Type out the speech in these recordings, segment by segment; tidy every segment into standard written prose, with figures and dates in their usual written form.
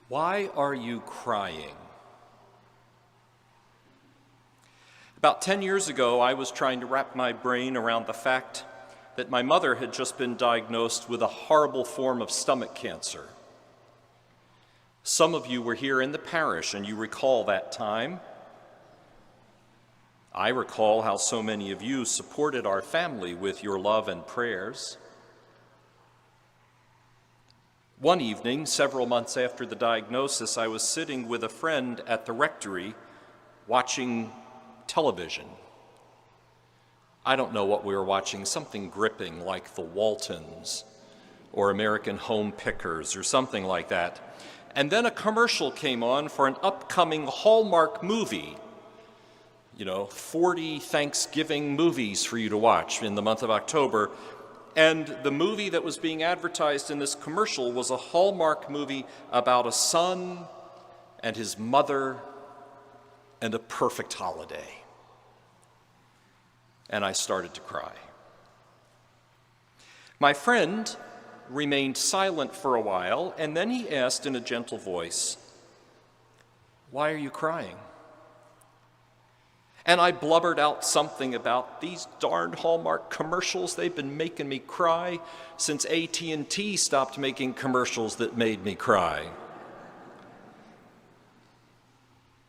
Why are you crying? About 10 years ago, I was trying to wrap my brain around the fact that my mother had just been diagnosed with a horrible form of stomach cancer. Some of you were here in the parish and you recall that time. I recall how so many of you supported our family with your love and prayers. One evening, several months after the diagnosis, I was sitting with a friend at the rectory watching television. I don't know what we were watching, something gripping like The Waltons or American Home Pickers or something like that. And then a commercial came on for an upcoming Hallmark movie. 40 Thanksgiving movies for you to watch in the month of October. And the movie that was being advertised in this commercial was a Hallmark movie about a son and his mother and a perfect holiday. And I started to cry. My friend remained silent for a while, and then he asked in a gentle voice, "Why are you crying?" And I blubbered out something about these darn Hallmark commercials. They've been making me cry since AT&T stopped making commercials that made me cry.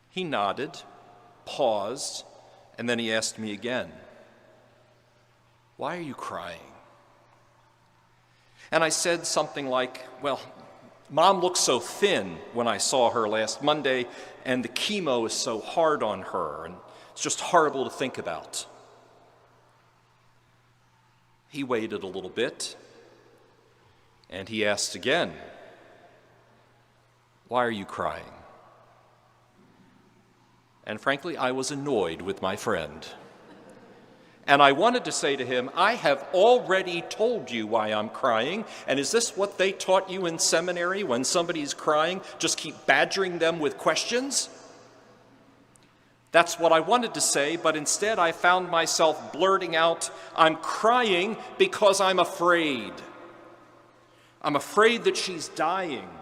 He nodded, paused, and then he asked me again, "Why are you crying?" And I said something like, "Well, Mom looked so thin when I saw her last Monday, and the chemo is so hard on her, and it's just horrible to think about." He waited a little bit, and he asked again, "Why are you crying?" And frankly, I was annoyed with my friend. And I wanted to say to him, "I have already told you why I'm crying, and is this what they taught you in seminary? When somebody's crying, just keep badgering them with questions?" That's what I wanted to say, but instead I found myself blurting out, "I'm crying because I'm afraid. I'm afraid that she's dying.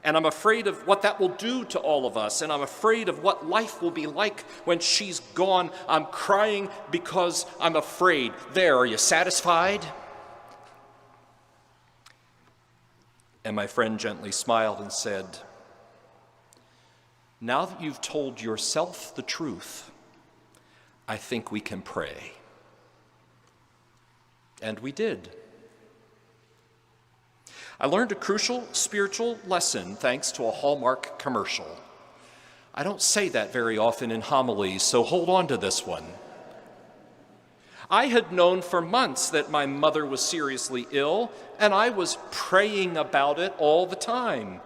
And I'm afraid of what that will do to all of us. And I'm afraid of what life will be like when she's gone. I'm crying because I'm afraid." There, are you satisfied? And my friend gently smiled and said, "Now that you've told yourself the truth, I think we can pray." And we did. I learned a crucial spiritual lesson thanks to a Hallmark commercial. I don't say that very often in homilies, so hold on to this one. I had known for months that my mother was seriously ill, and I was praying about it all the time.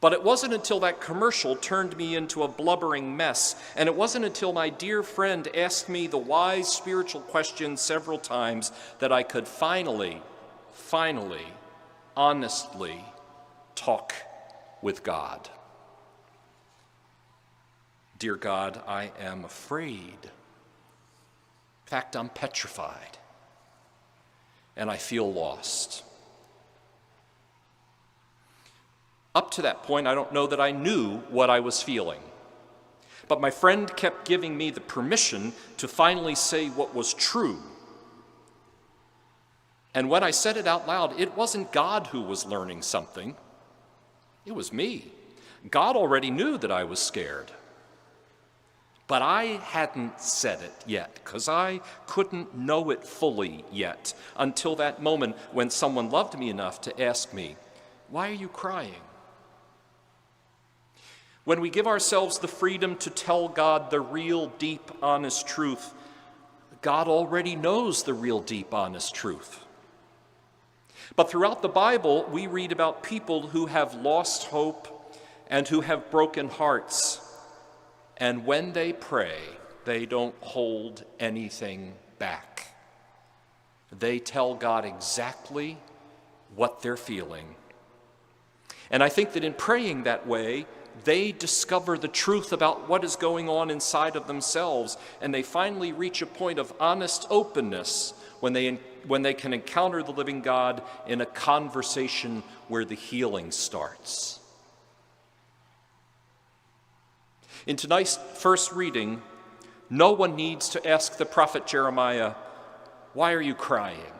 But it wasn't until that commercial turned me into a blubbering mess, and it wasn't until my dear friend asked me the wise spiritual question several times that I could finally, honestly talk with God. "Dear God, I am afraid. In fact, I'm petrified, and I feel lost." Up to that point, I don't know that I knew what I was feeling. But my friend kept giving me the permission to finally say what was true. And when I said it out loud, it wasn't God who was learning something. It was me. God already knew that I was scared. But I hadn't said it yet, because I couldn't know it fully yet until that moment when someone loved me enough to ask me, "Why are you crying?" When we give ourselves the freedom to tell God the real, deep, honest truth, God already knows the real, deep, honest truth. But throughout the Bible, we read about people who have lost hope and who have broken hearts. And when they pray, they don't hold anything back. They tell God exactly what they're feeling. And I think that in praying that way, they discover the truth about what is going on inside of themselves, and they finally reach a point of honest openness when they when they can encounter the living God in a conversation where the healing starts. In tonight's first reading, no one needs to ask the prophet Jeremiah, "Why are you crying?"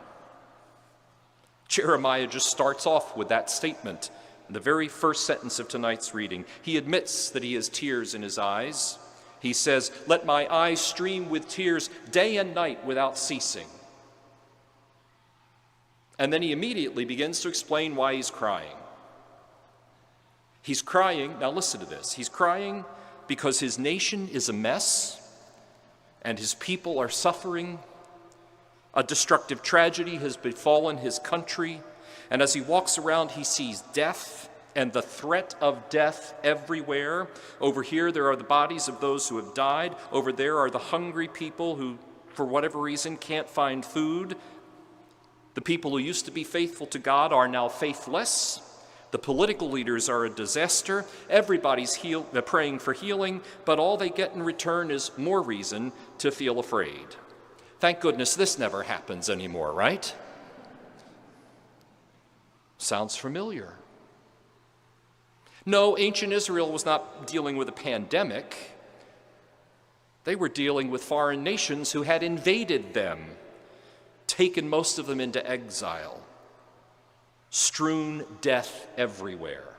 Jeremiah just starts off with that statement in the very first sentence of tonight's reading. He admits that he has tears in his eyes. He says, "Let my eyes stream with tears day and night without ceasing." And then he immediately begins to explain why he's crying. He's crying, now listen to this, he's crying because his nation is a mess and his people are suffering. A destructive tragedy has befallen his country, and as he walks around, he sees death and the threat of death everywhere. Over here, there are the bodies of those who have died. Over there are the hungry people who, for whatever reason, can't find food. The people who used to be faithful to God are now faithless. The political leaders are a disaster. Everybody's praying for healing, but all they get in return is more reason to feel afraid. Thank goodness this never happens anymore, right? Sounds familiar. No, ancient Israel was not dealing with a pandemic. They were dealing with foreign nations who had invaded them, taken most of them into exile, strewn death everywhere.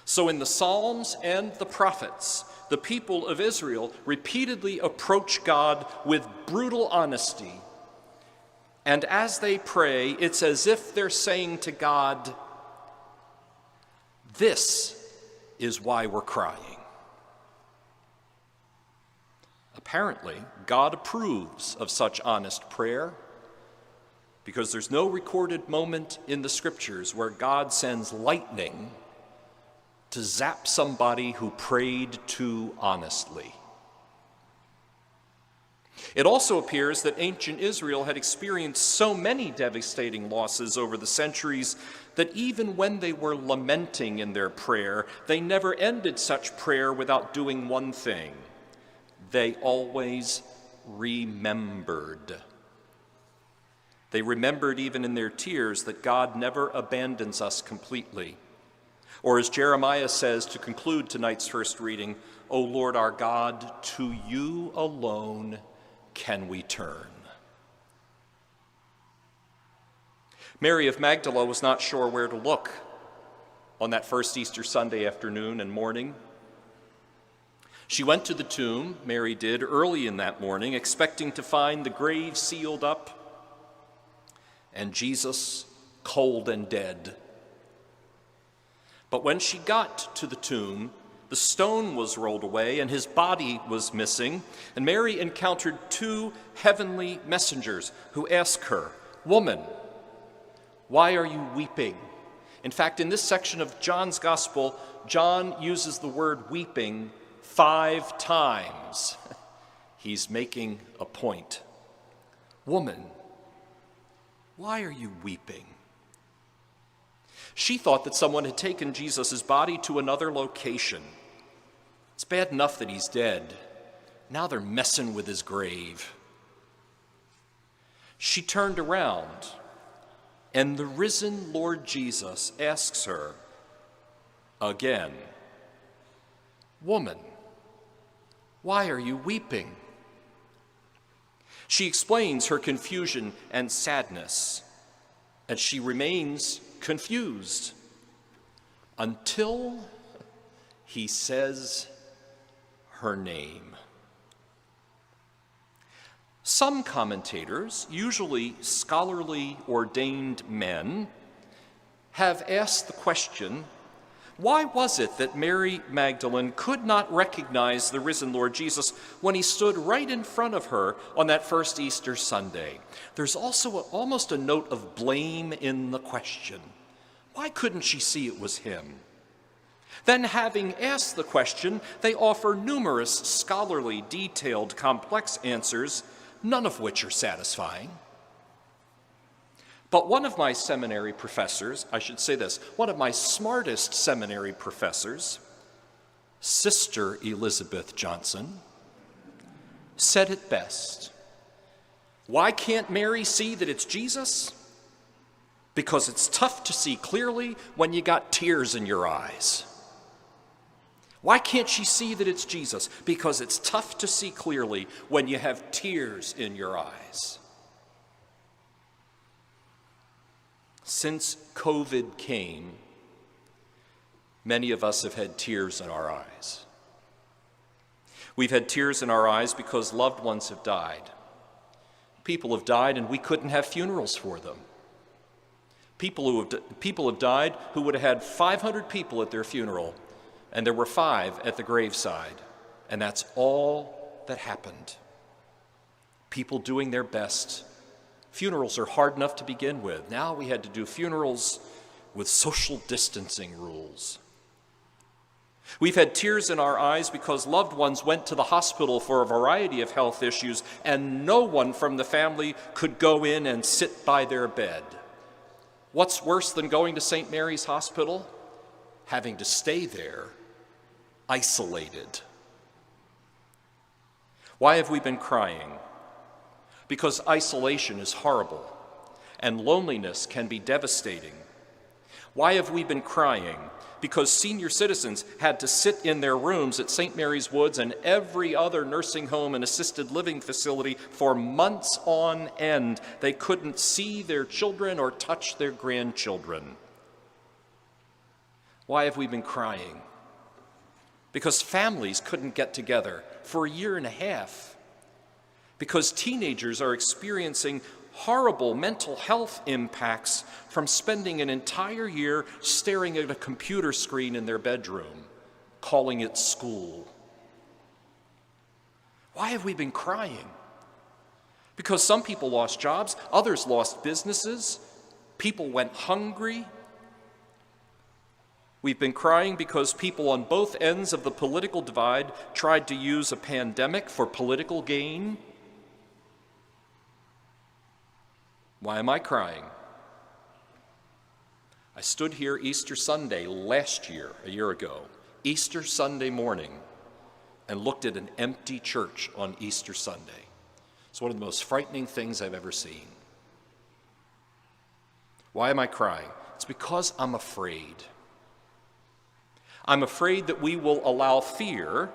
So in the Psalms and the prophets, the people of Israel repeatedly approach God with brutal honesty. And as they pray, it's as if they're saying to God, "This is why we're crying." Apparently, God approves of such honest prayer, because there's no recorded moment in the scriptures where God sends lightning to zap somebody who prayed too honestly. It also appears that ancient Israel had experienced so many devastating losses over the centuries that even when they were lamenting in their prayer, they never ended such prayer without doing one thing. They always remembered. They remembered even in their tears that God never abandons us completely. Or as Jeremiah says to conclude tonight's first reading, "O Lord our God, to you alone can we turn." Mary of Magdala was not sure where to look on that first Easter Sunday afternoon and morning. She went to the tomb, Mary did, early in that morning, expecting to find the grave sealed up and Jesus cold and dead. But when she got to the tomb, the stone was rolled away and his body was missing, and Mary encountered two heavenly messengers who asked her, "Woman, why are you weeping?" In fact, in this section of John's Gospel, John uses the word weeping 5 times. He's making a point. "Woman, why are you weeping?" She thought that someone had taken Jesus' body to another location. It's bad enough that he's dead. Now they're messing with his grave. She turned around, and the risen Lord Jesus asks her again, "Woman, why are you weeping?" She explains her confusion and sadness, and she remains confused until he says her name. Some commentators, usually scholarly ordained men, have asked the question, why was it that Mary Magdalene could not recognize the risen Lord Jesus when he stood right in front of her on that first Easter Sunday? There's also almost a note of blame in the question. Why couldn't she see it was him? Then, having asked the question, they offer numerous scholarly, detailed, complex answers, none of which are satisfying. But one of my seminary professors, I should say this, one of my smartest seminary professors, Sister Elizabeth Johnson, said it best. Why can't Mary see that it's Jesus? Because it's tough to see clearly when you got tears in your eyes. Why can't she see that it's Jesus? Because it's tough to see clearly when you have tears in your eyes. Since COVID came, many of us have had tears in our eyes. We've had tears in our eyes because loved ones have died. People have died and we couldn't have funerals for them. People have died who would have had 500 people at their funeral, and there were 5 at the graveside, and that's all that happened. People doing their best. Funerals are hard enough to begin with. Now we had to do funerals with social distancing rules. We've had tears in our eyes because loved ones went to the hospital for a variety of health issues, and no one from the family could go in and sit by their bed. What's worse than going to St. Mary's Hospital? Having to stay there, isolated. Why have we been crying? Because isolation is horrible, and loneliness can be devastating. Why have we been crying? Because senior citizens had to sit in their rooms at St. Mary's Woods and every other nursing home and assisted living facility for months on end. They couldn't see their children or touch their grandchildren. Why have we been crying? Because families couldn't get together for a year and a half. Because teenagers are experiencing horrible mental health impacts from spending an entire year staring at a computer screen in their bedroom, calling it school. Why have we been crying? Because some people lost jobs, others lost businesses, people went hungry. We've been crying because people on both ends of the political divide tried to use a pandemic for political gain. Why am I crying? I stood here Easter Sunday last year, a year ago, Easter Sunday morning, and looked at an empty church on Easter Sunday. It's one of the most frightening things I've ever seen. Why am I crying? It's because I'm afraid. I'm afraid that we will allow fear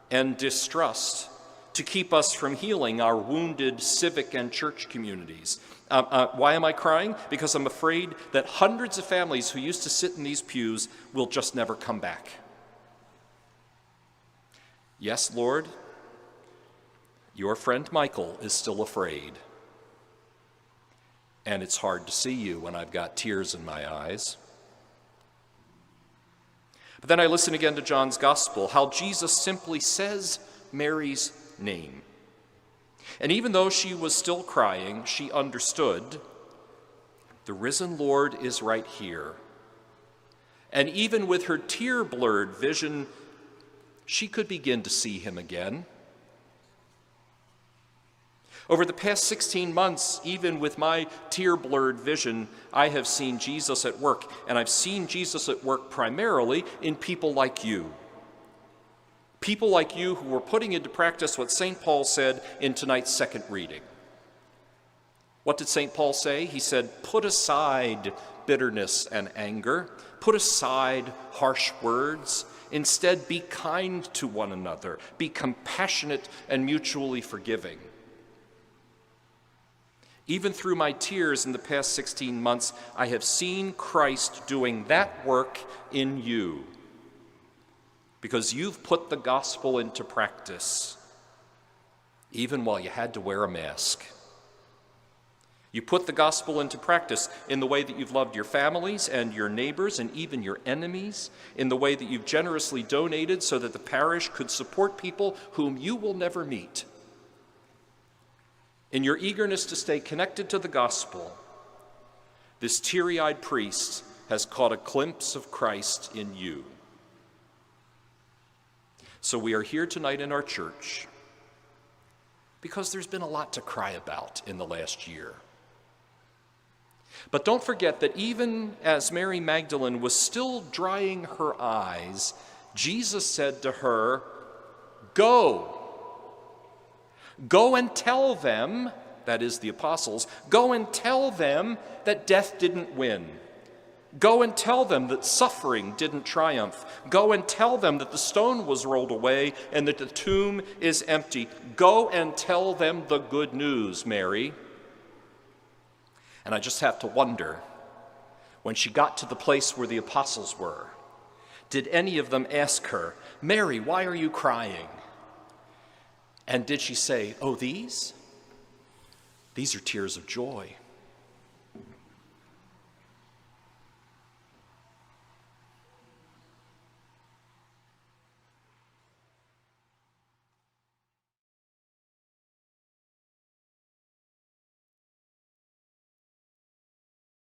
and distrust to keep us from healing our wounded civic and church communities. Why am I crying? Because I'm afraid that hundreds of families who used to sit in these pews will just never come back. Yes, Lord, your friend Michael is still afraid. And it's hard to see you when I've got tears in my eyes. But then I listen again to John's Gospel, how Jesus simply says Mary's name. And even though she was still crying, she understood the risen Lord is right here. And even with her tear-blurred vision, she could begin to see him again. Over the past 16 months, even with my tear-blurred vision, I have seen Jesus at work, and I've seen Jesus at work primarily in people like you. People like you who were putting into practice what St. Paul said in tonight's second reading. What did St. Paul say? He said, put aside bitterness and anger. Put aside harsh words. Instead, be kind to one another. Be compassionate and mutually forgiving. Even through my tears in the past 16 months, I have seen Christ doing that work in you. Because you've put the gospel into practice, even while you had to wear a mask. You put the gospel into practice in the way that you've loved your families and your neighbors and even your enemies, in the way that you've generously donated so that the parish could support people whom you will never meet. In your eagerness to stay connected to the gospel, this teary-eyed priest has caught a glimpse of Christ in you. So we are here tonight in our church because there's been a lot to cry about in the last year. But don't forget that even as Mary Magdalene was still drying her eyes, Jesus said to her, Go and tell them that is the apostles, go and tell them that death didn't win. Go and tell them that suffering didn't triumph. Go and tell them that the stone was rolled away and that the tomb is empty. Go and tell them the good news, Mary. And I just have to wonder, when she got to the place where the apostles were, did any of them ask her, Mary, why are you crying? And did she say, oh, these? These are tears of joy.